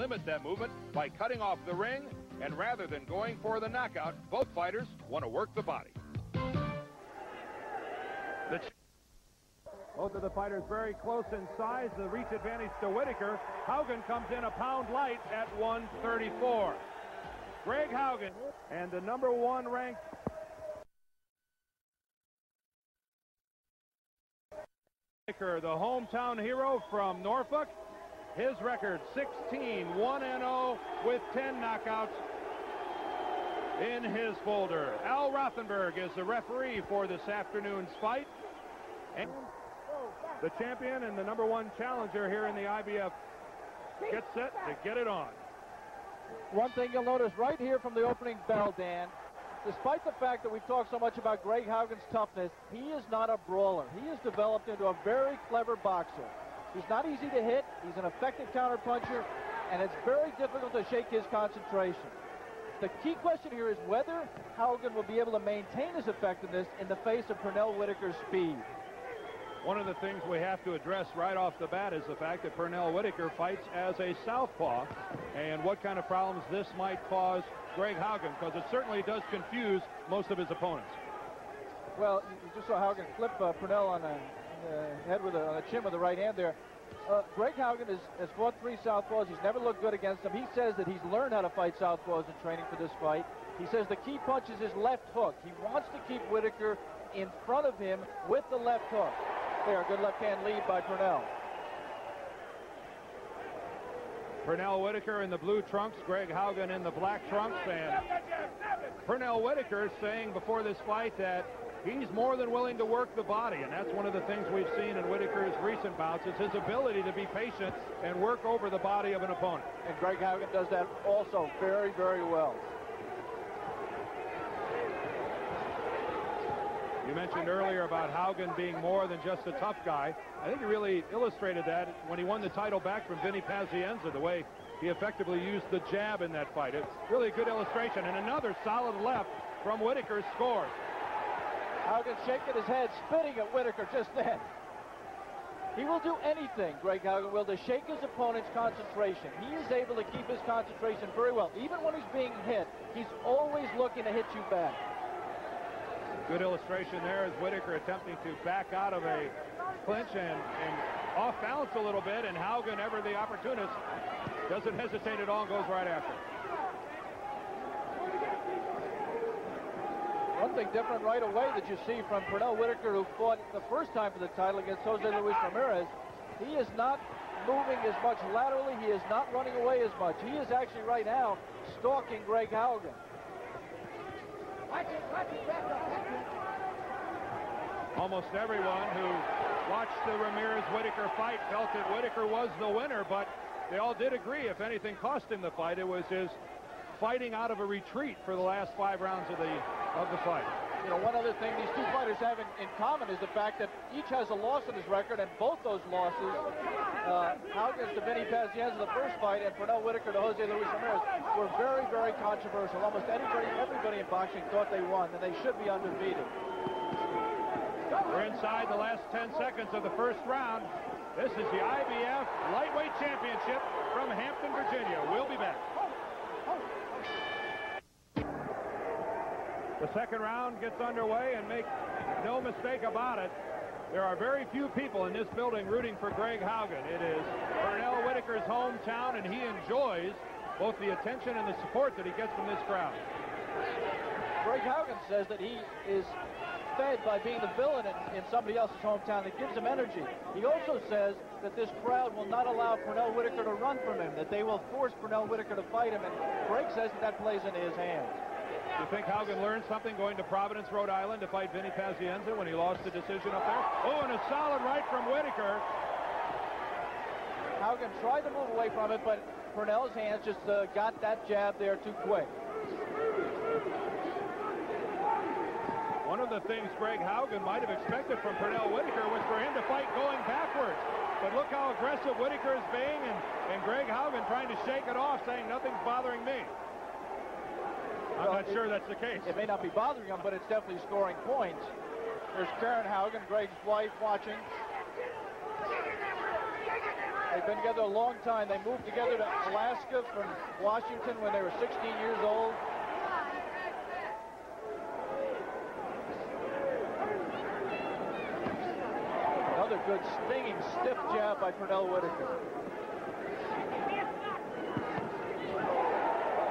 limit that movement by cutting off the ring, and rather than going for the knockout, both fighters want to work the body. Both of the fighters very close in size. The reach advantage to Whitaker. Haugen comes in a pound light at 134. Greg Haugen, and the #1 ranked Whitaker, the hometown hero from Norfolk. His record 16-1-0 with 10 knockouts in his folder. Al Rothenberg is the referee for this afternoon's fight. And the champion and the #1 challenger here in the IBF gets set to get it on. One thing you'll notice right here from the opening bell, Dan, despite the fact that we've talked so much about Greg Haugen's toughness, he is not a brawler. He has developed into a very clever boxer. He's not easy to hit. He's an effective counterpuncher, and it's very difficult to shake his concentration. The key question here is whether Haugen will be able to maintain his effectiveness in the face of Pernell Whitaker's speed. One of the things we have to address right off the bat is the fact that Pernell Whitaker fights as a southpaw, and what kind of problems this might cause Greg Haugen, because it certainly does confuse most of his opponents. Well, you just saw Haugen flip Pernell on the head with on the chin with the right hand there. Greg Haugen has fought 3 southpaws. He's never looked good against them. He says that he's learned how to fight southpaws in training for this fight. He says the key punch is his left hook. He wants to keep Whitaker in front of him with the left hook. There, good left hand lead by Pernell. Pernell Whitaker in the blue trunks, Greg Haugen in the black trunks, and Pernell Whitaker saying before this fight that he's more than willing to work the body, and that's one of the things we've seen in Whitaker's recent bouts is his ability to be patient and work over the body of an opponent. And Greg Haugen does that also very, very well. You mentioned earlier about Haugen being more than just a tough guy. I think he really illustrated that when he won the title back from Vinny Pazienza, the way he effectively used the jab in that fight. It's really a good illustration, and another solid left from Whitaker scores. Haugen shaking his head, spitting at Whitaker just then. He will do anything, Greg Haugen will, to shake his opponent's concentration. He is able to keep his concentration very well. Even when he's being hit, he's always looking to hit you back. Good illustration there is Whitaker attempting to back out of a clinch and off balance a little bit, and Haugen, ever the opportunist, doesn't hesitate at all and goes right after. One thing different right away that you see from Pernell Whitaker, who fought the first time for the title against Jose Luis Ramirez, he is not moving as much laterally. He is not running away as much. He is actually right now stalking Greg Haugen. Almost everyone who watched the Ramirez-Whitaker fight felt that Whitaker was the winner, but they all did agree if anything cost him the fight, it was his fighting out of a retreat for the last 5 rounds of the fight. You know, one other thing these two fighters have in common is the fact that each has a loss in his record, and both those losses, Haugen's to Vinny Pazienza the first fight, and Pernell Whitaker to Jose Luis Ramirez, were very, very controversial. Almost everybody in boxing thought they won, and they should be undefeated. We're inside the last 10 seconds of the first round. This is the IBF Lightweight Championship from Hampton, Virginia. We'll be back. The second round gets underway, and make no mistake about it, there are very few people in this building rooting for Greg Haugen. It is Pernell Whitaker's hometown, and he enjoys both the attention and the support that he gets from this crowd. Greg Haugen says that he is fed by being the villain in somebody else's hometown. It gives him energy. He also says that this crowd will not allow Pernell Whitaker to run from him, that they will force Pernell Whitaker to fight him, and Greg says that plays into his hands. You think Haugen learned something going to Providence, Rhode Island to fight Vinny Pazienza when he lost the decision up there? Oh, and a solid right from Whitaker. Haugen tried to move away from it, but Pernell's hands just got that jab there too quick. One of the things Greg Haugen might have expected from Pernell Whitaker was for him to fight going backwards. But look how aggressive Whitaker is being, and Greg Haugen trying to shake it off, saying nothing's bothering me. I'm not sure that's the case. It may not be bothering him, but it's definitely scoring points. There's Karen Haugen, Greg's wife, watching. They've been together a long time. They moved together to Alaska from Washington when they were 16 years old. Another good stinging stiff jab by Pernell Whitaker.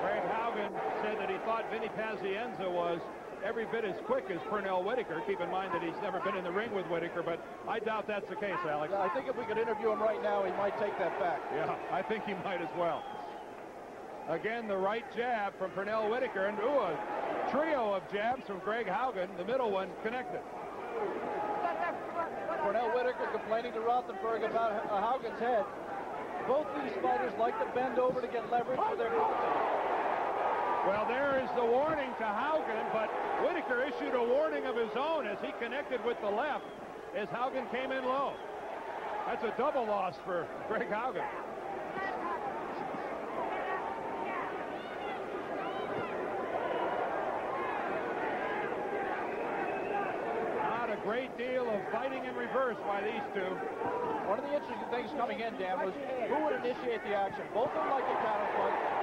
Greg Haugen said that he thought Vinny Pazienza was every bit as quick as Pernell Whitaker. Keep in mind that he's never been in the ring with Whitaker, but I doubt that's the case, Alex. Yeah, I think if we could interview him right now, he might take that back. Yeah, I think he might as well. Again, the right jab from Pernell Whitaker, and a trio of jabs from Greg Haugen, the middle one connected. Pernell Whitaker complaining to Rothenberg about Haugen's head. Both these fighters like to bend over to get leverage for their punches. Well, there is the warning to Haugen, but Whitaker issued a warning of his own as he connected with the left as Haugen came in low. That's a double loss for Greg Haugen. Not a great deal of fighting in reverse by these two. One of the interesting things coming in, Dan, was who would initiate the action. Both of them like to counterpunch.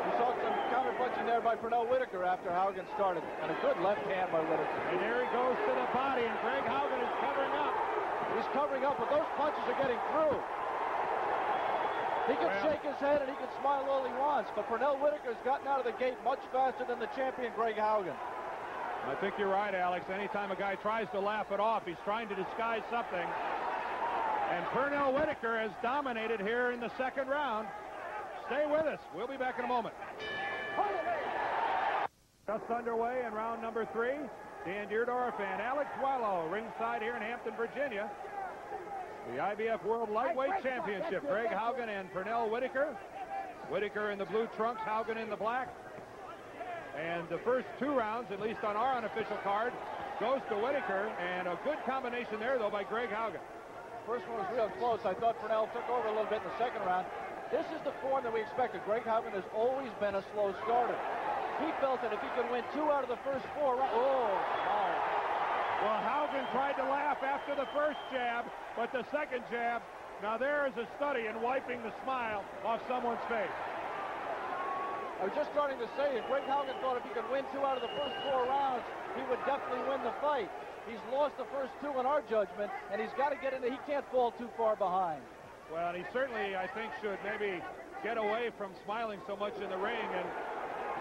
We saw some counterpunching there by Pernell Whitaker after Haugen started, and a good left hand by Whitaker. And there he goes to the body, and Greg Haugen is covering up. He's covering up, but those punches are getting through. He can shake his head and he can smile all he wants, but Pernell Whitaker's gotten out of the gate much faster than the champion, Greg Haugen. I think you're right, Alex. Anytime a guy tries to laugh it off, he's trying to disguise something. And Pernell Whitaker has dominated here in the second round. Stay with us. We'll be back in a moment. Just underway in round number 3. Dan Deerdorf and Alex Wallow ringside here in Hampton, Virginia. The IBF World Lightweight Championship. Greg Haugen and Pernell Whitaker. Whitaker in the blue trunks, Haugen in the black. And the first 2 rounds, at least on our unofficial card, goes to Whitaker. And a good combination there, though, by Greg Haugen. First one was real close. I thought Pernell took over a little bit in the second round. This is the form that we expected. Greg Haugen has always been a slow starter. He felt that if he could win 2 out of the first 4 rounds... Oh, my. Well, Haugen tried to laugh after the first jab, but the second jab, now there is a study in wiping the smile off someone's face. I was just starting to say that Greg Haugen thought if he could win 2 out of the first 4 rounds, he would definitely win the fight. He's lost the first 2 in our judgment, and he's got to get into... He can't fall too far behind. Well, he certainly, I think, should maybe get away from smiling so much in the ring and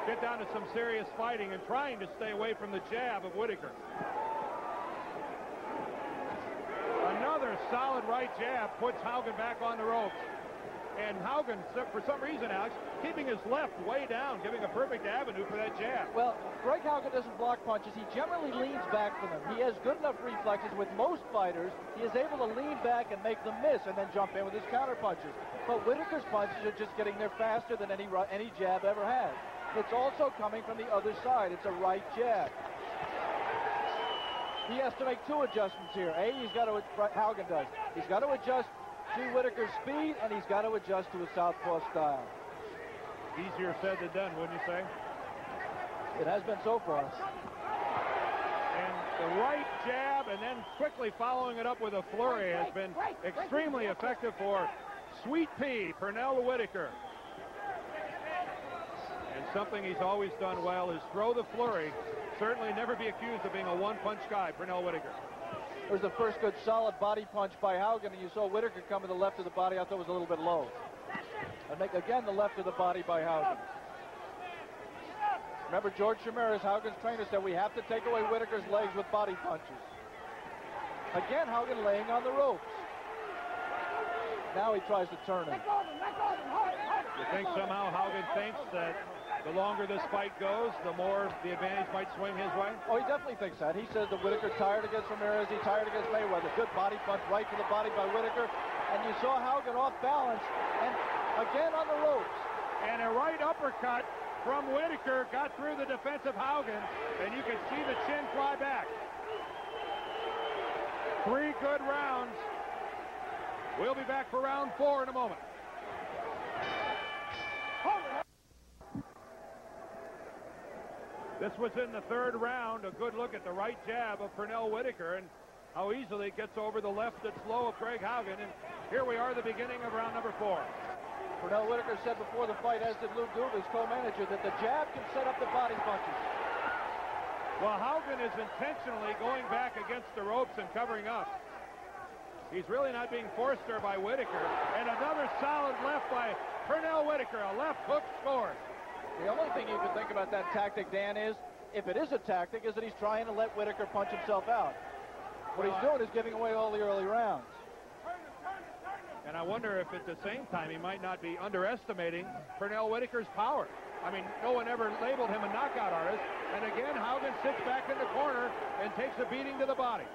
get down to some serious fighting and trying to stay away from the jab of Whitaker. Another solid right jab puts Haugen back on the ropes. And Haugen, for some reason, Alex, keeping his left way down, giving a perfect avenue for that jab. Well, Greg Haugen doesn't block punches. He generally leans back from them. He has good enough reflexes. With most fighters, he is able to lean back and make them miss and then jump in with his counter punches. But Whitaker's punches are just getting there faster than any jab ever has. It's also coming from the other side. It's a right jab. He has to make 2 adjustments here. He's got to, Haugen does. He's got to adjust to Whitaker's speed, and he's got to adjust to his southpaw style. Easier said than done, wouldn't you say? It has been so far. And the right jab, and then quickly following it up with a flurry, has been extremely effective for Sweet Pea, Pernell Whitaker. And something he's always done well is throw the flurry. Certainly never be accused of being a one-punch guy, Pernell Whitaker. There's the first good solid body punch by Haugen, and you saw Whitaker come to the left of the body. I thought it was a little bit low. And make again the left of the body by Haugen. Remember, George Ramirez, Haugen's trainer, said we have to take away Whitaker's legs with body punches. Again, Haugen laying on the ropes. Now he tries to turn him. You think somehow Haugen thinks that the longer this fight goes, the more the advantage might swing his way? Oh, he definitely thinks that. He says that Whitaker tired against Ramirez. He tired against Mayweather. Good body punch right to the body by Whitaker. And you saw Haugen off balance and again on the ropes. And a right uppercut from Whitaker got through the defensive Haugen, and you can see the chin fly back. 3 good rounds. We'll be back for round 4 in a moment. This was in the 3rd round. A good look at the right jab of Pernell Whitaker and how easily it gets over the left that's low of Greg Haugen. And Here we are, the beginning of round number 4. Pernell Whitaker said before the fight, as did Lou Gould, his co-manager, that the jab can set up the body punches. Well, Haugen is intentionally going back against the ropes and covering up. He's really not being forced there by Whitaker. And another solid left by Pernell Whitaker. A left hook scores. The only thing you can think about that tactic, Dan, is, if it is a tactic, is that he's trying to let Whitaker punch himself out. What he's doing is giving away all the early rounds. And I wonder if at the same time he might not be underestimating Pernell Whitaker's power. I mean, no one ever labeled him a knockout artist. And again, Haugen sits back in the corner and takes a beating to the body.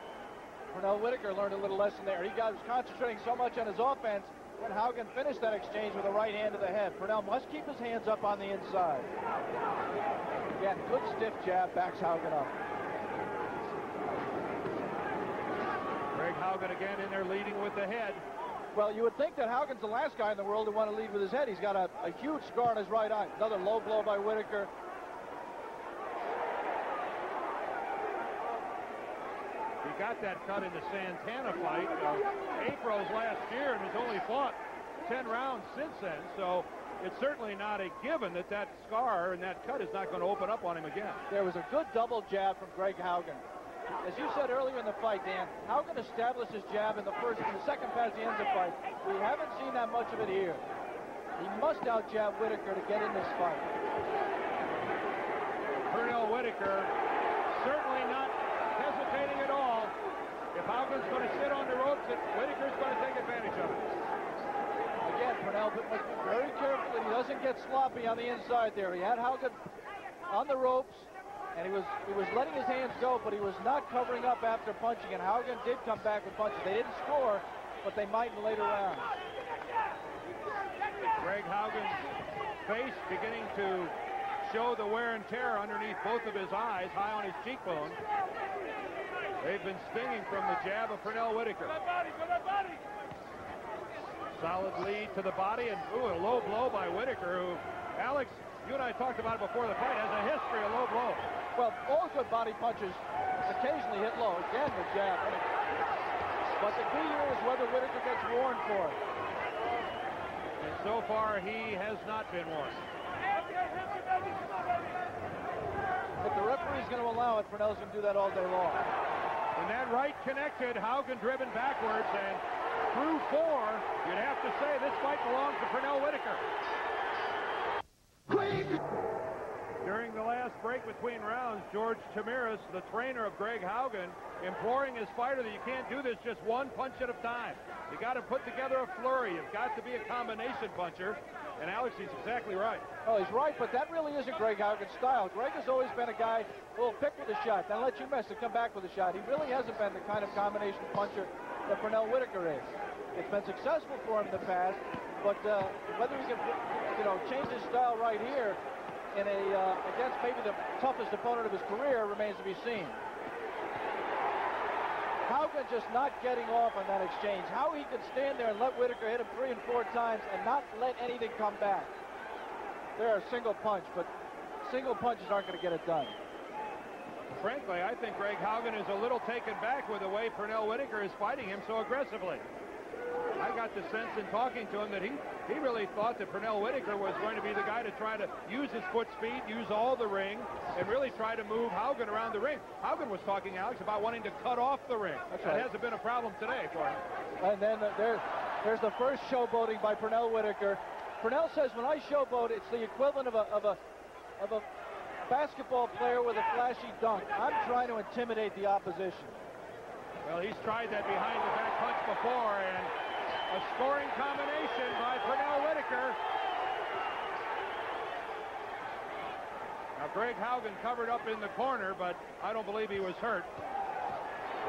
Pernell Whitaker learned a little lesson there. He was concentrating so much on his offense when Haugen finished that exchange with a right hand to the head. Pernell must keep his hands up on the inside. Again, good stiff jab, backs Haugen up. Greg Haugen again in there leading with the head. Well, you would think that Haugen's the last guy in the world to want to lead with his head. He's got a huge scar on his right eye. Another low blow by Whitaker. He got that cut in the Santana fight April of last year and has only fought 10 rounds since then. So it's certainly not a given that that scar and that cut is not going to open up on him again. There was a good double jab from Greg Haugen. As you said earlier in the fight, Dan, Haugen established his jab in the second pass he ends the fight. We haven't seen that much of it here. He must out-jab Whitaker to get in this fight. Pernell Whitaker certainly not hesitating at all. If Haugen's going to sit on the ropes, Whitaker's going to take advantage of it. Again, Pernell must be very careful that he doesn't get sloppy on the inside there. He had Haugen on the ropes, and he was letting his hands go, but he was not covering up after punching, and Haugen did come back with punches. They didn't score, but they might in later rounds. Greg Haugen's face beginning to show the wear and tear underneath both of his eyes, high on his cheekbone. They've been stinging from the jab of Pernell Whitaker. Solid lead to the body, and a low blow by Whitaker, who, Alex, you and I talked about it before the fight, has a history of low blows. Well, all good body punches occasionally hit low. Again, the jab. But the key here is whether Whitaker gets warned for it. And so far, he has not been warned. If the referee's going to allow it, Pernell's going to do that all day long. And that right connected, Haugen driven backwards, and through 4, you'd have to say this fight belongs to Pernell Whitaker. During the last break between rounds, George Tamiris, the trainer of Greg Haugen, imploring his fighter that you can't do this just one punch at a time. You got to put together a flurry. You've got to be a combination puncher. And Alex, he's exactly right. Oh, he's right, but that really isn't Greg Haugen's style. Greg has always been a guy who will pick with a shot, then let you miss and come back with a shot. He really hasn't been the kind of combination puncher that Pernell Whitaker is. It's been successful for him in the past, but whether he can, change his style right here in against maybe the toughest opponent of his career remains to be seen. Haugen just not getting off on that exchange. How he could stand there and let Whitaker hit him 3 and 4 times and not let anything come back. They're a single punch, but single punches aren't going to get it done. Frankly, I think Greg Haugen is a little taken back with the way Pernell Whitaker is fighting him so aggressively. I got the sense in talking to him that he really thought that Pernell Whitaker was going to be the guy to try to use his foot speed, use all the ring, and really try to move Haugen around the ring. Haugen was talking, Alex, about wanting to cut off the ring. That's that right. hasn't been a problem today for him. And then there's the first showboating by Pernell Whitaker. Pernell says, when I showboat, it's the equivalent of a basketball player with a flashy dunk. I'm trying to intimidate the opposition. Well, he's tried that behind the back punch before, and a scoring combination by Pernell Whitaker. Now, Greg Haugen covered up in the corner, but I don't believe he was hurt.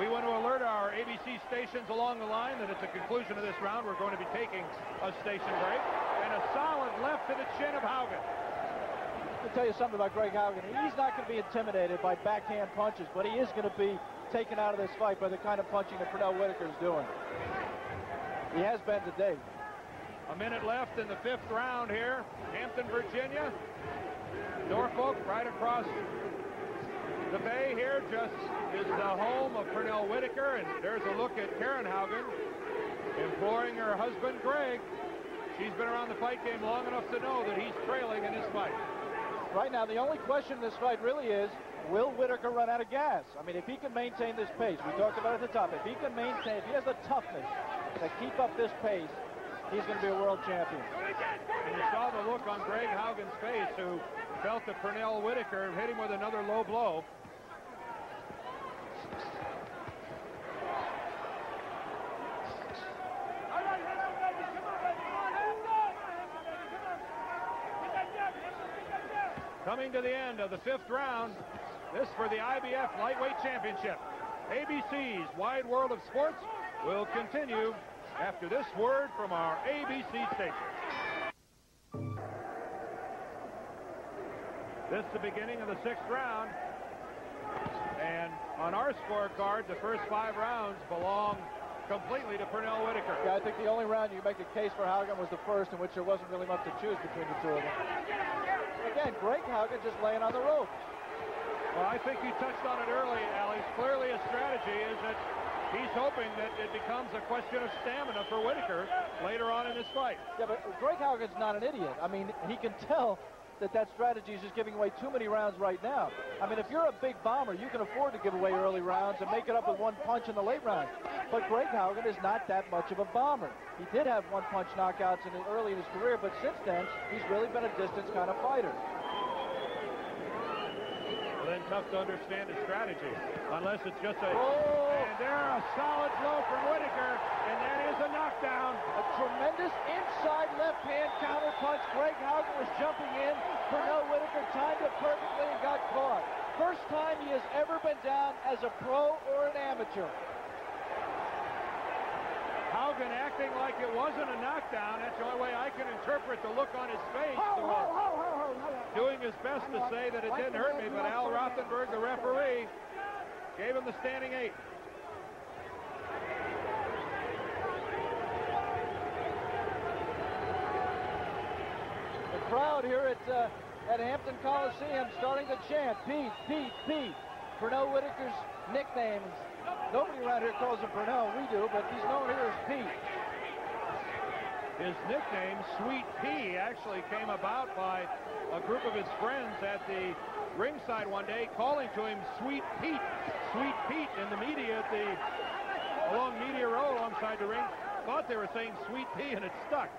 We want to alert our ABC stations along the line that at the conclusion of this round, we're going to be taking a station break. And a solid left to the chin of Haugen. Let me tell you something about Greg Haugen. He's not going to be intimidated by backhand punches, but he is going to be taken out of this fight by the kind of punching that Pernell Whitaker is doing. He has been today. A minute left in the 5th round here. Hampton, Virginia. Norfolk, right across the bay here, just is the home of Pernell Whitaker, and there's a look at Karen Haugen. imploring her husband, Greg. She's been around the fight game long enough to know that he's trailing in this fight. Right now, the only question in this fight really is, will Whitaker run out of gas? I mean, if he can maintain this pace, we talked about it at the top, if he can maintain, if he has the toughness to keep up this pace, he's going to be a world champion. And you saw the look on Greg Haugen's face, who felt that Pernell Whitaker hit him with another low blow. Coming to the end of the 5th round, this for the IBF Lightweight Championship. ABC's Wide World of Sports will continue after this word from our ABC station. This is the beginning of the 6th round. And on our scorecard, the first 5 rounds belong completely to Pernell Whitaker. Yeah, I think the only round you make a case for Haugen was the first, in which there wasn't really much to choose between the two of them. Again, Greg Haugen just laying on the rope. Well, I think you touched on it early, Alex. Clearly a strategy is that he's hoping that it becomes a question of stamina for Whitaker later on in this fight. Yeah, but Greg Haugen's not an idiot. I mean, he can tell that strategy is just giving away too many rounds right now. I mean, if you're a big bomber, you can afford to give away early rounds and make it up with one punch in the late round. But Greg Haugen is not that much of a bomber. He did have one-punch knockouts early in his career, but since then, he's really been a distance kind of fighter. Well, then tough to understand his strategy, unless it's just a... Oh! And there, a solid blow from Whitaker, and that is a knockdown. A tremendous inside left-hand counter punch. Greg Haugen was jumping in. Pernell Whitaker timed it perfectly and got caught. First time he has ever been down as a pro or an amateur. Haugen acting like it wasn't a knockdown. That's the only way I can interpret the look on his face. Doing his best to say that it didn't hurt me, but Al Rothenberg, the referee, gave him the standing 8. The crowd here at Hampton Coliseum starting to chant, Pete, Pete, Pete. Pernell Whitaker's nickname. Nobody around here calls him Pernell. We do, but he's known here as Pete. His nickname, Sweet Pea, actually came about by a group of his friends at the ringside one day calling to him Sweet Pete. Sweet Pete in the media along Media Row alongside the ring thought they were saying Sweet Pea, and it stuck.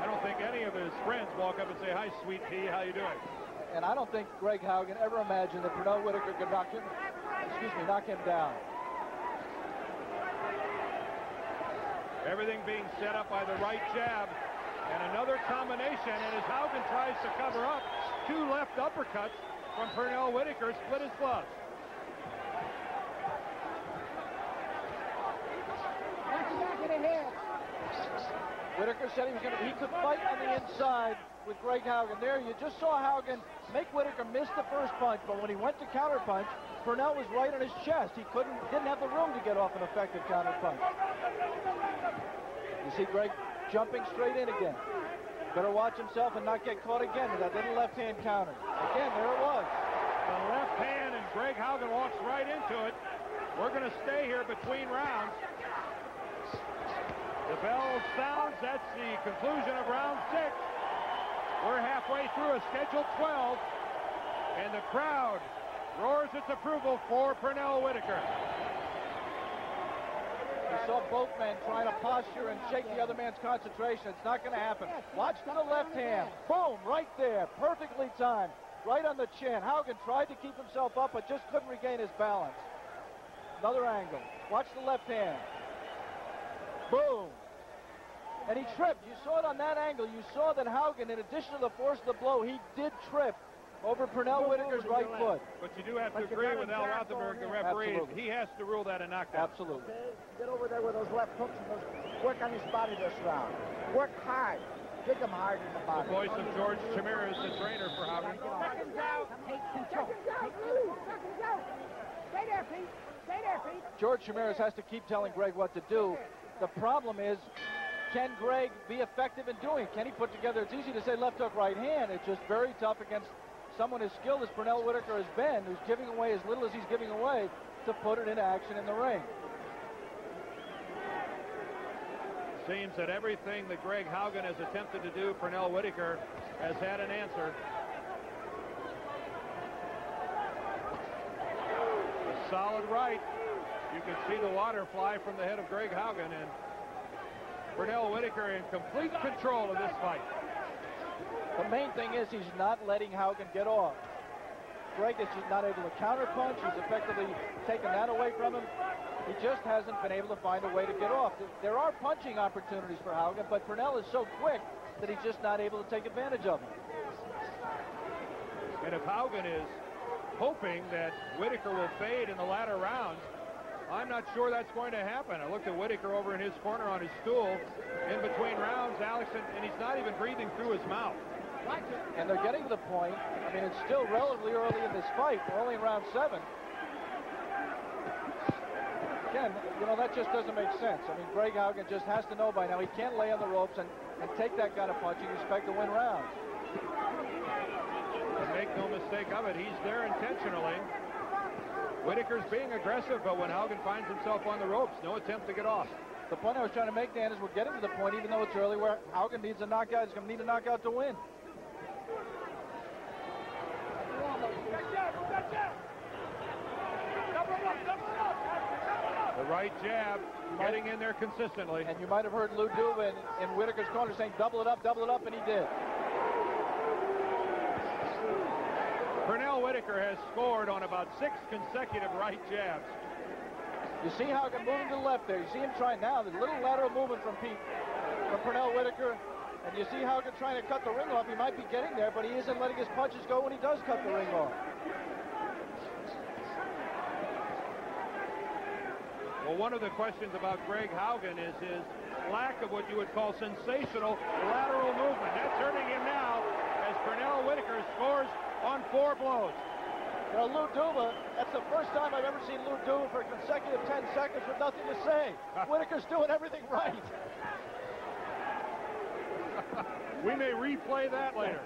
I don't think any of his friends walk up and say, "Hi, Sweet Pea, how you doing?" And I don't think Greg Haugen ever imagined that Pernell Whitaker could knock him down. Everything being set up by the right jab. And another combination, and as Haugen tries to cover up, 2 left uppercuts from Pernell Whitaker split his gloves. Whitaker said he could fight on the inside with Greg Haugen. There, you just saw Haugen make Whitaker miss the first punch, but when he went to counter punch, Pernell was right on his chest. He didn't have the room to get off an effective counter punch. You see Greg jumping straight in again. Better watch himself and not get caught again with that little left-hand counter. Again, there it was. The left hand, and Greg Haugen walks right into it. We're going to stay here between rounds. The bell sounds. That's the conclusion of round 6. We're halfway through a scheduled 12, and the crowd roars its approval for Pernell Whitaker. You saw both men trying to posture and shake the other man's concentration. It's not going to happen. Watch to the left hand. Boom, right there. Perfectly timed. Right on the chin. Haugen tried to keep himself up, but just couldn't regain his balance. Another angle. Watch the left hand. Boom. And he tripped. You saw it on that angle. You saw that Haugen, in addition to the force of the blow, he did trip over Pernell Whitaker's right foot. But you do have to agree with Al Rothenberg, the referee. Absolutely. He has to rule that a knockdown. Absolutely. Get over there with those left hooks and work on his body this round. Work hard. Kick him hard in the body. The voice of George Chimirez, the trainer for Haugen. Seconds out. Take control. Seconds out. Stay there, Pete. Stay there, Pete. George Chimirez has to keep telling Greg what to do. The problem is, can Greg be effective in doing it? Can he put together, it's easy to say left hook, right hand. It's just very tough against someone as skilled as Pernell Whitaker has been, who's giving away as little as he's giving away, to put it into action in the ring. Seems that everything that Greg Haugen has attempted to do, Pernell Whitaker has had an answer. A solid right. You can see the water fly from the head of Greg Haugen, and Pernell Whitaker in complete control of this fight. The main thing is he's not letting Haugen get off. Greg is just not able to counterpunch. He's effectively taken that away from him. He just hasn't been able to find a way to get off. There are punching opportunities for Haugen, but Pernell is so quick that he's just not able to take advantage of them. And if Haugen is hoping that Whitaker will fade in the latter rounds, I'm not sure that's going to happen. I looked at Whitaker over in his corner on his stool in between rounds, Alex, and he's not even breathing through his mouth. And they're getting to the point, I mean, it's still relatively early in this fight. We're only in round 7. Again, you know, that just doesn't make sense. I mean, Greg Haugen just has to know by now he can't lay on the ropes and take that kind of punching, expect to win rounds. And make no mistake of it, he's there intentionally. Whitaker's being aggressive, but when Haugen finds himself on the ropes, no attempt to get off. The point I was trying to make, Dan, is we're getting to the point, even though it's early, where Haugen needs a knockout. He's going to need a knockout to win. The right jab, getting in there consistently. And you might have heard Lou Duva in Whitaker's corner saying, double it up, and he did. Pernell Whitaker has scored on about 6 consecutive right jabs. You see Haugen moving to the left there. You see him trying now. There's a little lateral movement from Pernell Whitaker. And you see Haugen trying to cut the ring off. He might be getting there, but he isn't letting his punches go when he does cut the ring off. Well, one of the questions about Greg Haugen is his lack of what you would call sensational lateral movement. That's hurting him now as Pernell Whitaker scores on 4 blows. You know, Lou Duva, that's the first time I've ever seen Lou Duva for a consecutive 10 seconds with nothing to say. Whitaker's doing everything right. We may replay that later.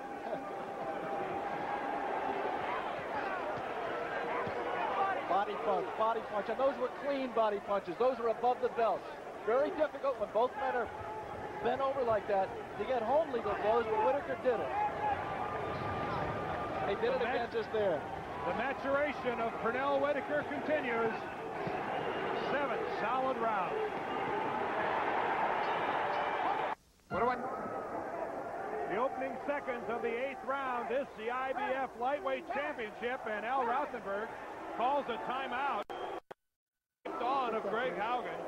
Body punch, and those were clean body punches. Those were above the belt. Very difficult when both men are bent over like that to get home legal blows, but Whitaker did it. He did it again just there. The maturation of Pernell Whitaker continues. 7 solid rounds. The opening seconds of the 8th round. This the IBF Lightweight Championship, and Al Rothenberg calls a timeout on of Greg Haugen.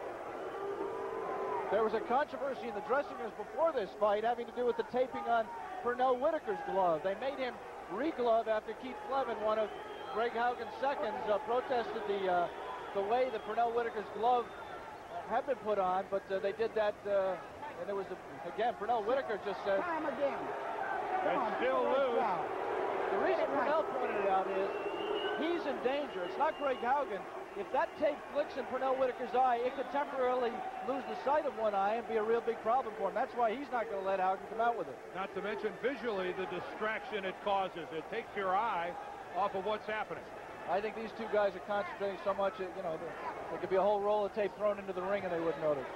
There was a controversy in the dressing rooms before this fight having to do with the taping on Pernell Whitaker's glove. They made him re-glove after Keith Clevin, one of Greg Haugen's seconds, protested the way that Pernell Whitaker's glove had been put on, but they did that, and it was, again, Pernell Whitaker just said... Time again. It's still loose. The reason Pernell pointed it out is he's in danger. It's not Greg Haugen. If that tape flicks in Pernell Whitaker's eye, it could temporarily lose the sight of one eye and be a real big problem for him. That's why he's not going to let Haugen come out with it. Not to mention visually the distraction it causes. It takes your eye off of what's happening. I think these two guys are concentrating so much that, you know, there could be a whole roll of tape thrown into the ring and they wouldn't notice.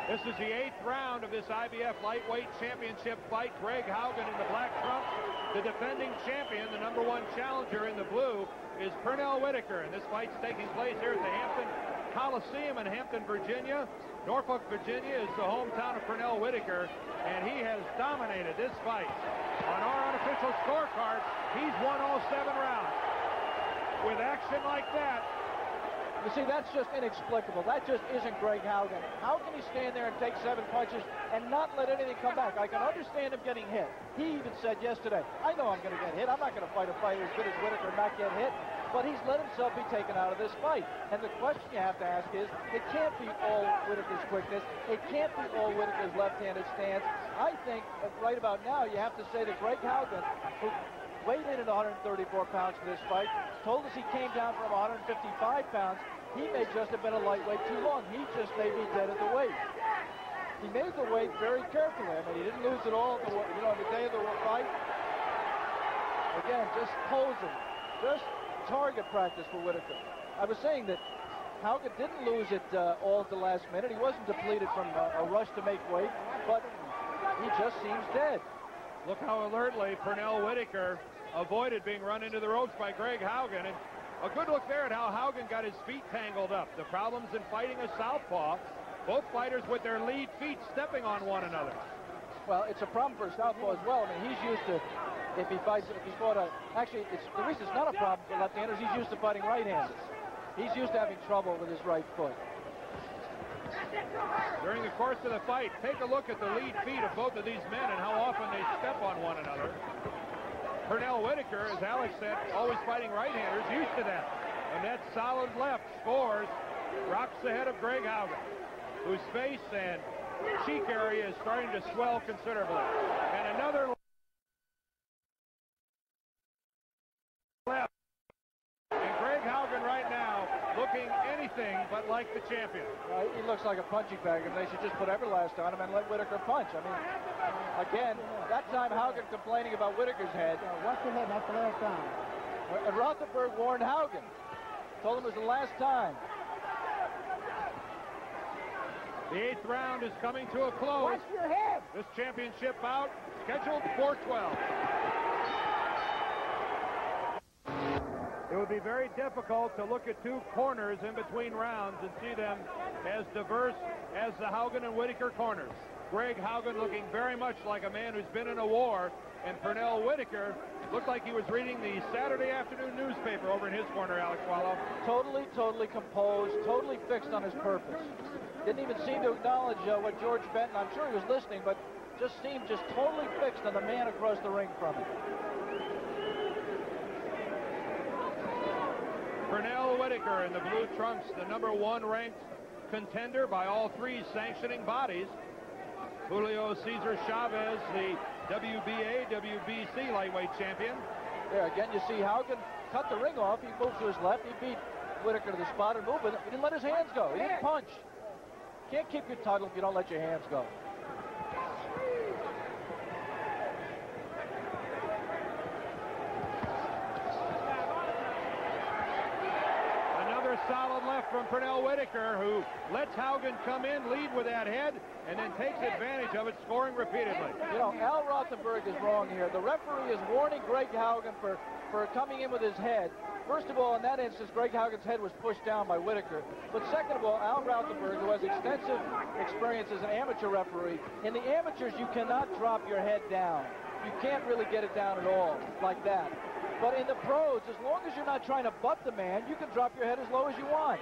This is the 8th round of this IBF Lightweight Championship fight. Greg Haugen in the black trunks. The defending champion, the #1 challenger in the blue, is Pernell Whitaker. And this fight's taking place here at the Hampton Coliseum in Hampton, Virginia. Norfolk, Virginia is the hometown of Pernell Whitaker, and he has dominated this fight. On our unofficial scorecard, he's won all 7 rounds. With action like that, you see, that's just inexplicable. That just isn't Greg Haugen. How can he stand there and take 7 punches and not let anything come back? I can understand him getting hit. He even said yesterday, I know I'm going to get hit. I'm not going to fight a fighter as good as Whitaker and not get hit. But he's let himself be taken out of this fight. And the question you have to ask is, it can't be all Whitaker's quickness. It can't be all Whitaker's left-handed stance. I think right about now you have to say that Greg Haugen, who weighed in at 134 pounds for this fight, told us he came down from 155 pounds. He may just have been a lightweight too long. He just may be dead at the weight. He made the weight very carefully. I mean, he didn't lose at all, on the day of the fight. Again, just posing. Just target practice for Whitaker. I was saying that Haugen didn't lose it all at the last minute. He wasn't depleted from a rush to make weight, but he just seems dead. Look how alertly Pernell Whitaker avoided being run into the ropes by Greg Haugen. And a good look there at how Haugen got his feet tangled up. The problems in fighting a southpaw. Both fighters with their lead feet stepping on one another. Well, it's a problem for a southpaw as well. I mean, he's used to, if he fought actually, the reason it's not a problem for left-handers, he's used to fighting right-handers. He's used to having trouble with his right foot. During the course of the fight, take a look at the lead feet of both of these men and how often they step on one another. Pernell Whitaker, as Alex said, always fighting right-handers, used to that. And that solid left scores, rocks the head of Greg Haugen, whose face and cheek area is starting to swell considerably. And another left. And Greg Haugen right now looking anything but like the champion. He looks like a punching bag, and they should just put Everlast on him and let Whitaker punch. I mean, again, that time Haugen complaining about Whitaker's head. Watch your head, that's the last time. And Rothenberg warned Haugen. Told him it was the last time. The 8th round is coming to a close. Watch your head. This championship bout scheduled for 12. It would be very difficult to look at two corners in between rounds and see them as diverse as the Haugen and Whitaker corners. Greg Haugen looking very much like a man who's been in a war, and Pernell Whitaker looked like he was reading the Saturday afternoon newspaper over in his corner, Alex Wallow. Totally composed, totally fixed on his purpose. Didn't even seem to acknowledge what George Benton, I'm sure he was listening, but just seemed just totally fixed on the man across the ring from him. Pernell Whitaker in the blue trunks, the #1 ranked contender by all three sanctioning bodies. Julio Cesar Chavez, the WBA, WBC lightweight champion. There again, you see Haugen cut the ring off. He moved to his left. He beat Whitaker to the spot and moved with it. He didn't let his hands go. He didn't punch. Can't keep your title if you don't let your hands go. Another solid left from Pernell Whitaker, who lets Haugen come in, lead with that head, and then takes advantage of it, scoring repeatedly. You know, Al Rothenberg is wrong here. The referee is warning Greg Haugen for coming in with his head. First of all, in that instance, Greg Haugen's head was pushed down by Whitaker. But second of all, Al Rothenberg, who has extensive experience as an amateur referee, in the amateurs, you cannot drop your head down. You can't really get it down at all like that. But in the pros, as long as you're not trying to butt the man, you can drop your head as low as you want.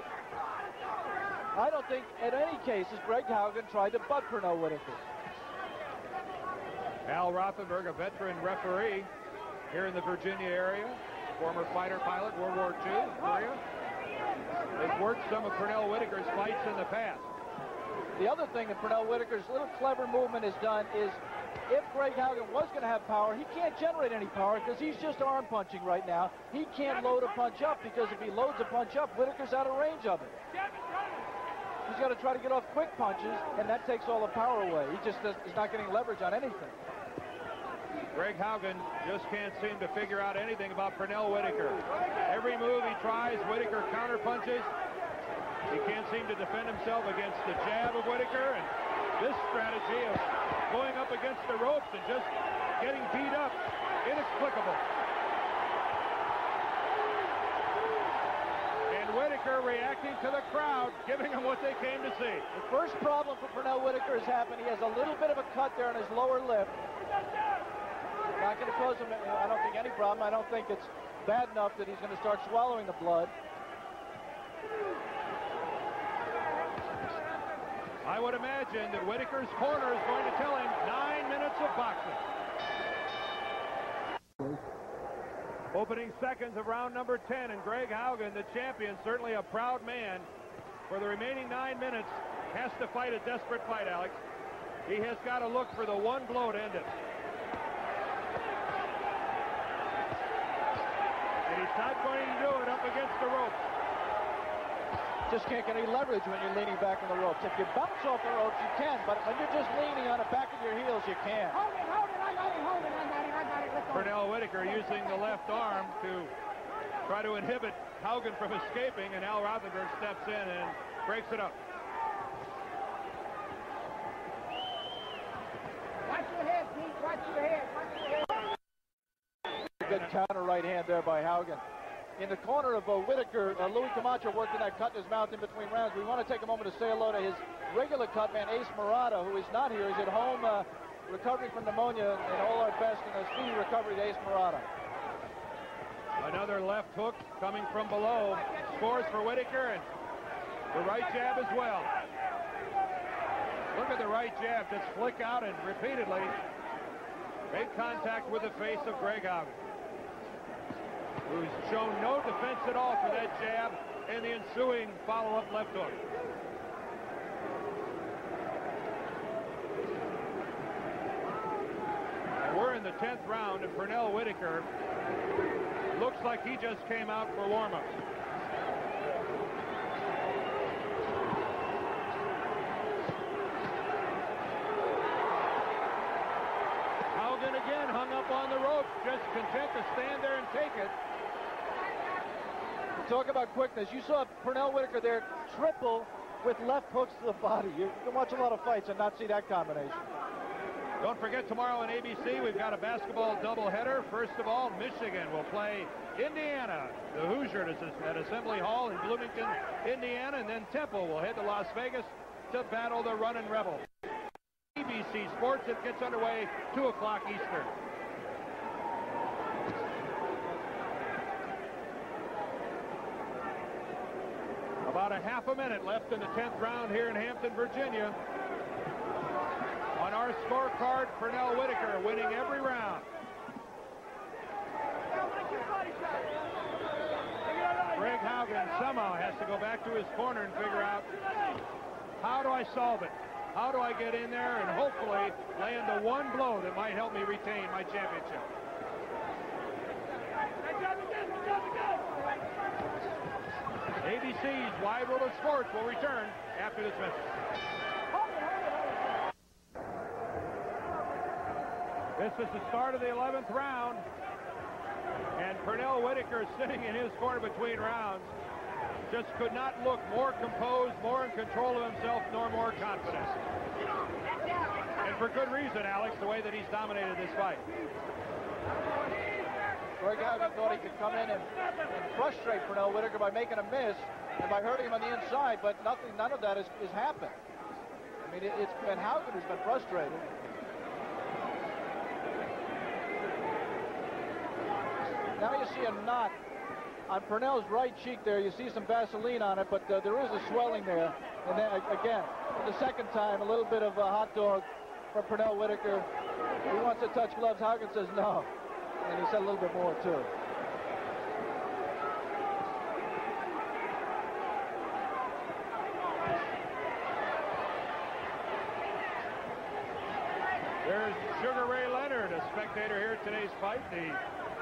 I don't think, in any cases, Greg Haugen tried to butt Pernell Whitaker. Al Rothenberg, a veteran referee here in the Virginia area, former fighter pilot, World War II, Korea, has worked some of Pernell Whitaker's fights in the past. The other thing that Pernell Whitaker's little clever movement has done is, if Greg Haugen was going to have power, he can't generate any power because he's just arm punching right now. He can't load a punch up because if he loads a punch up, Whitaker's out of range of it. He's got to try to get off quick punches, and that takes all the power away. He's not getting leverage on anything. Greg Haugen just can't seem to figure out anything about Pernell Whitaker. Every move he tries, Whitaker counterpunches. He can't seem to defend himself against the jab of Whitaker, and this strategy of going up against the ropes and just getting beat up, inexplicable. And Whitaker reacting to the crowd, giving them what they came to see. The first problem for Pernell Whitaker has happened. He has a little bit of a cut there on his lower lip. Not going to cause him, I don't think, any problem. I don't think it's bad enough that he's going to start swallowing the blood. I would imagine that Whitaker's corner is going to tell him 9 minutes of boxing. Opening seconds of round number 10, and Greg Haugen, the champion, certainly a proud man, for the remaining 9 minutes, has to fight a desperate fight, Alex. He has got to look for the one blow to end it. And he's not going to do it up against the ropes. Just can't get any leverage when you're leaning back on the ropes. If you bounce off the ropes, you can, but when you're just leaning on the back of your heels, you can't. Hold it, I got it. Let's go. Pernell Whitaker using the left arm to try to inhibit Haugen from escaping, and Al Rothenberg steps in and breaks it up. Watch your head, Pete. Watch your head. Watch your head. Good counter right hand there by Haugen. In the corner of Whitaker, Louis Camacho working that cut in his mouth in between rounds. We want to take a moment to say hello to his regular cut man, Ace Murata, who is not here. He's at home recovering from pneumonia, and all our best in a speedy recovery to Ace Murata. Another left hook coming from below. Scores for Whitaker, and the right jab as well. Look at the right jab just flick out and repeatedly made contact with the face of Greg Haugen, who's shown no defense at all for that jab and the ensuing follow-up left hook. And we're in the 10th round, and Pernell Whitaker looks like he just came out for warm-ups. Haugen again hung up on the rope, just content to stand there and take it. Talk about quickness. You saw Pernell Whitaker there triple with left hooks to the body. You can watch a lot of fights and not see that combination. Don't forget, tomorrow on ABC, we've got a basketball doubleheader. First of all, Michigan will play Indiana. The Hoosiers at Assembly Hall in Bloomington, Indiana, and then Temple will head to Las Vegas to battle the Runnin' Rebels. ABC Sports, it gets underway 2 o'clock Eastern. About a half a minute left in the 10th round here in Hampton, Virginia. On our scorecard, Pernell Whitaker winning every round. Greg Haugen somehow has to go back to his corner and figure out, how do I solve it? How do I get in there and hopefully land the one blow that might help me retain my championship? ABC's Wide World of Sports will return after this message. This is the start of the 11th round, and Pernell Whitaker, sitting in his corner between rounds, just could not look more composed, more in control of himself, nor more confident. And for good reason, Alex, the way that he's dominated this fight. Greg Haugen thought he could come in and frustrate Pernell Whitaker by making a miss and by hurting him on the inside, but none of that has happened. I mean, it's been Haugen who's been frustrated. Now you see a knot on Pernell's right cheek there. You see some Vaseline on it, but there is a swelling there. And then again, for the second time, a little bit of a hot dog from Pernell Whitaker. He wants to touch gloves. Haugen says no. And he said a little bit more, too. There's Sugar Ray Leonard, a spectator here at today's fight, the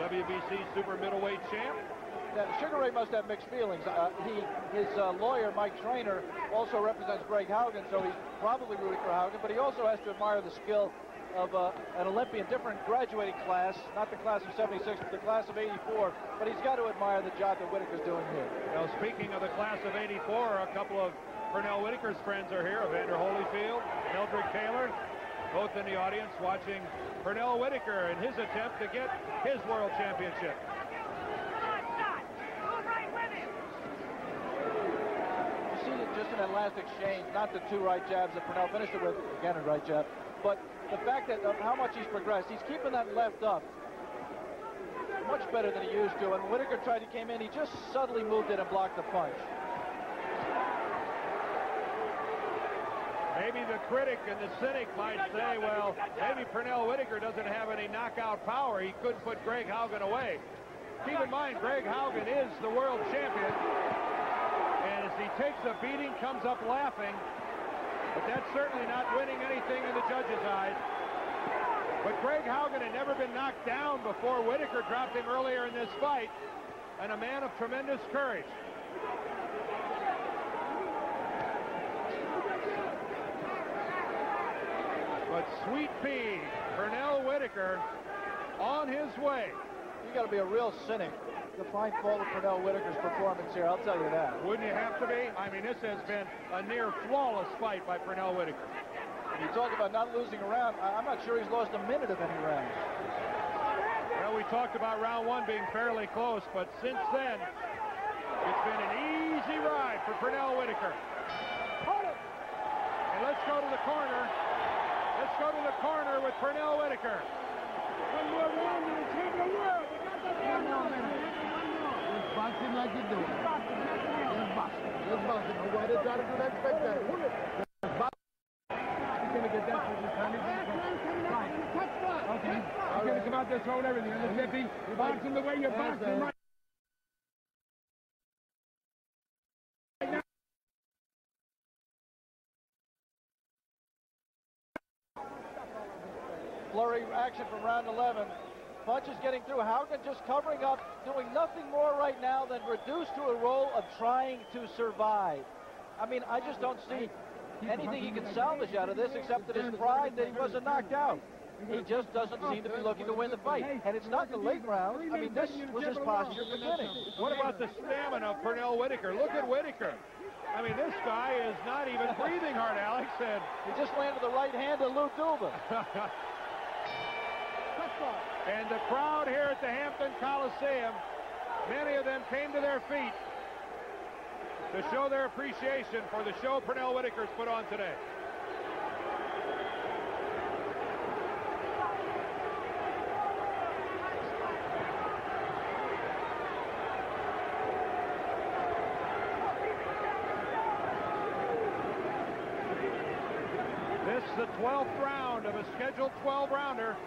WBC super middleweight champ. Now, Sugar Ray must have mixed feelings. His lawyer, Mike Trainer, also represents Greg Haugen, so he's probably rooting for Haugen, but he also has to admire the skill of an Olympian, different graduating class, not the class of 76, but the class of 84, but he's got to admire the job that Whitaker's doing here. Well, speaking of the class of 84, a couple of Pernell Whitaker's friends are here, Evander Holyfield, Eldrick Taylor, both in the audience watching Pernell Whitaker in his attempt to get his world championship. You see it just in that last exchange, not the 2 right jabs that Pernell finished it with, again a right jab, but the fact that of how much he's progressed, he's keeping that left up much better than he used to. And Whitaker came in, he just subtly moved it and blocked the punch. Maybe the critic and the cynic might say, well, maybe Pernell Whitaker doesn't have any knockout power. He couldn't put Greg Haugen away. Keep in mind, Greg Haugen is the world champion. And as he takes a beating, comes up laughing. But that's certainly not winning anything in the judges' eyes. But Greg Haugen had never been knocked down before Whitaker dropped him earlier in this fight, and a man of tremendous courage. But Sweet Pea, Pernell Whitaker, on his way. you got to be a real cynic to find fault with Pernell Whitaker's performance here. I'll tell you that. Wouldn't you have to be? I mean, this has been a near flawless fight by Pernell Whitaker. You talk about not losing a round. I'm not sure he's lost a minute of any rounds. Well, we talked about round one being fairly close, but since then, it's been an easy ride for Pernell Whitaker. And let's go to the corner. Let's go to the corner with Pernell Whitaker. One more round and it's in the world. Just box him like you do. Just box him. Just box him. Why they try to do that spectator? Just box him. He's going to get that for this time. Okay. He's going to come out there throwing everything. And if he box him the way you box him, right? Flurry action from round 11. Punches getting through. Haugen just covering up, doing nothing more right now than reduced to a role of trying to survive. I mean, I just don't see anything he can salvage out of this except that his pride that he wasn't knocked out. He just doesn't seem to be looking to win the fight. And it's not the late rounds. I mean, this was his posture beginning. What about the stamina of Pernell Whitaker? Look at Whitaker. I mean, this guy is not even breathing hard, Alex. And he just landed the right hand of Lou Duva. And the crowd here at the Hampton Coliseum, many of them came to their feet to show their appreciation for the show Pernell Whitaker's put on today. This is the 12th round of a scheduled 12-rounder.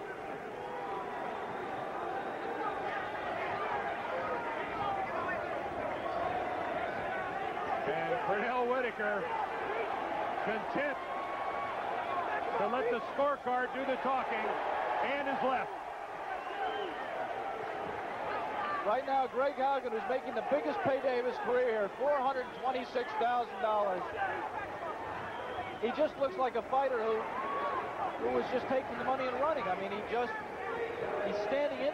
And Pernell Whitaker content to let the scorecard do the talking and is left. Right now, Greg Haugen is making the biggest payday of his career, $426,000. He just looks like a fighter who was just taking the money and running. I mean, he's standing in.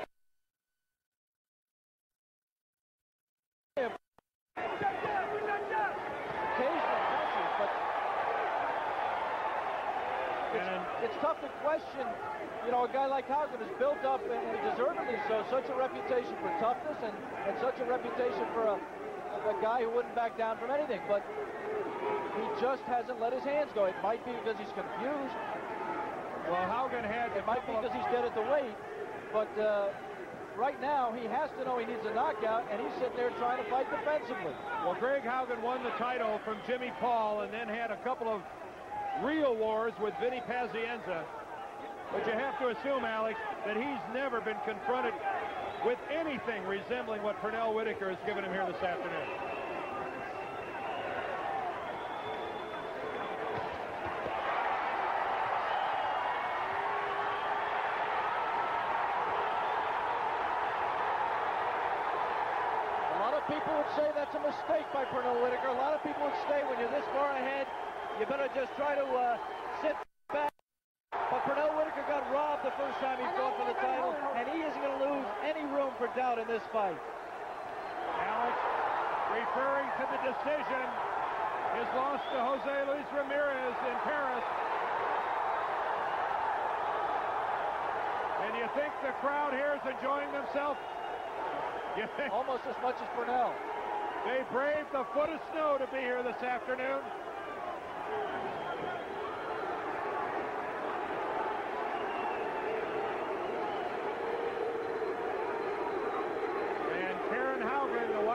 It's tough to question, you know, a guy like Haugen has built up, and deservedly so, such a reputation for toughness and such a reputation for a guy who wouldn't back down from anything. But he just hasn't let his hands go. It might be because he's confused. Well, Haugen had... It might be because he's dead at the weight. But right now, he has to know he needs a knockout, and he's sitting there trying to fight defensively. Well, Greg Haugen won the title from Jimmy Paul and then had a couple of real wars with Vinny Pazienza. But you have to assume, Alex, that he's never been confronted with anything resembling what Pernell Whitaker has given him here this afternoon. A lot of people would say that's a mistake by Pernell Whitaker. A lot of people would say when you're this far ahead, you better just try to sit back. But Pernell Whitaker got robbed the first time he fought for the title, and he isn't going to lose any room for doubt in this fight. Alex, referring to the decision, his loss to Jose Luis Ramirez in Paris. And you think the crowd here is enjoying themselves? You think? Almost as much as Pernell. They braved the foot of snow to be here this afternoon.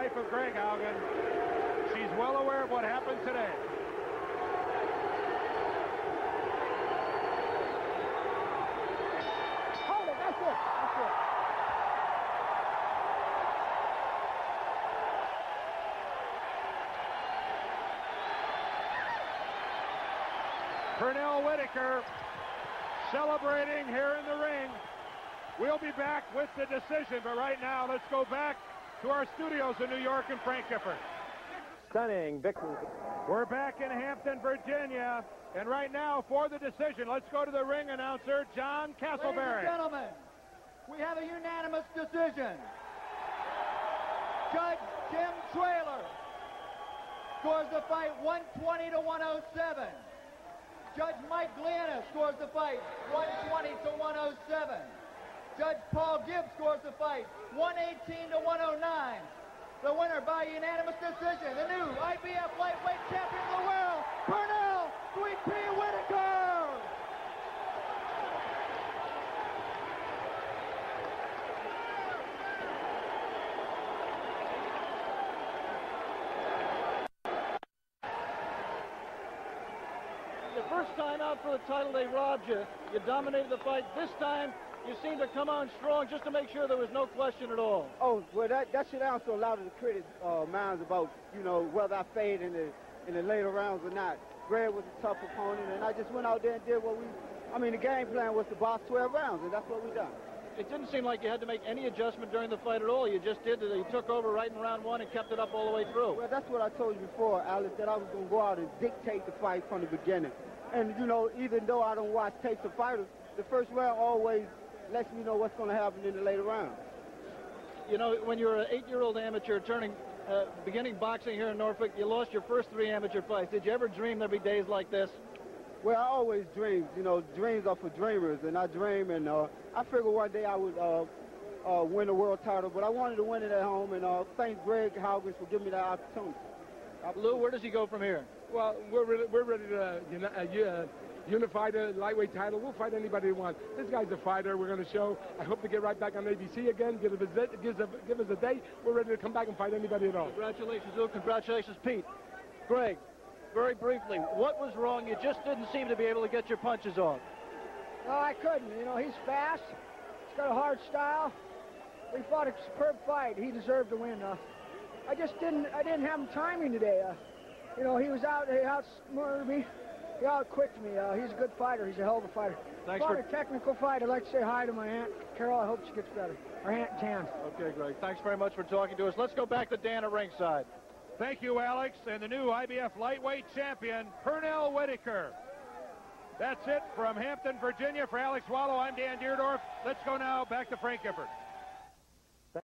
Of Greg Haugen. She's well aware of what happened today. Hold it, that's it, that's it. Pernell Whitaker celebrating here in the ring. We'll be back with the decision, but right now let's go back to our studios in New York and Frank Gifford. Stunning victory. We're back in Hampton, Virginia, and right now for the decision, let's go to the ring announcer, John Castleberry. Ladies and gentlemen, we have a unanimous decision. Judge Jim Traylor scores the fight 120 to 107. Judge Mike Gliana scores the fight 120 to 107. Judge Paul Gibbs scores the fight 118 to 109. The winner by unanimous decision, the new IBF lightweight champion of the world, Pernell Sweet Pea Whitaker. The first time out for the title, they robbed you. You dominated the fight. This time, you seem to come on strong just to make sure there was no question at all. Oh, well, that should answer a lot of the critics' minds about, you know, whether I fade in the later rounds or not. Greg was a tough opponent, and I just went out there and did what the game plan was to box 12 rounds, and that's what we done. It didn't seem like you had to make any adjustment during the fight at all. You just did it. You took over right in round one and kept it up all the way through. Well, that's what I told you before, Alex, that I was going to go out and dictate the fight from the beginning. And, you know, even though I don't watch tapes of fighters, the first round always lets me know what's going to happen in the later rounds. You know, when you're an 8-year-old amateur beginning boxing here in Norfolk, you lost your first 3 amateur fights. Did you ever dream there'd be days like this? Well, I always dreamed. You know, dreams are for dreamers, and I dream, and I figured one day I would win a world title, but I wanted to win it at home, and thank Greg Haugen for giving me that opportunity. Lou, where does he go from here? Well, we're ready to unify the lightweight title. We'll fight anybody we want. This guy's a fighter. We're going to show. I hope to get right back on ABC again. Give us a date. We're ready to come back and fight anybody at all. Congratulations, Lou. Congratulations, Pete. Greg, very briefly, what was wrong? You just didn't seem to be able to get your punches off. No, I couldn't. You know, he's fast. He's got a hard style. We fought a superb fight. He deserved to win. I didn't have him timing today. You know, he outsmarted me. He outquicked me. He's a good fighter. He's a hell of a fighter. Thanks for a technical fight. I'd like to say hi to my Aunt Carol. I hope she gets better. Our Aunt Tan. Okay, Greg. Thanks very much for talking to us. Let's go back to Dan at ringside. Thank you, Alex, and the new IBF lightweight champion, Pernell Whitaker. That's it from Hampton, Virginia. For Alex Wallow, I'm Dan Deerdorf. Let's go now back to Frank Gifford.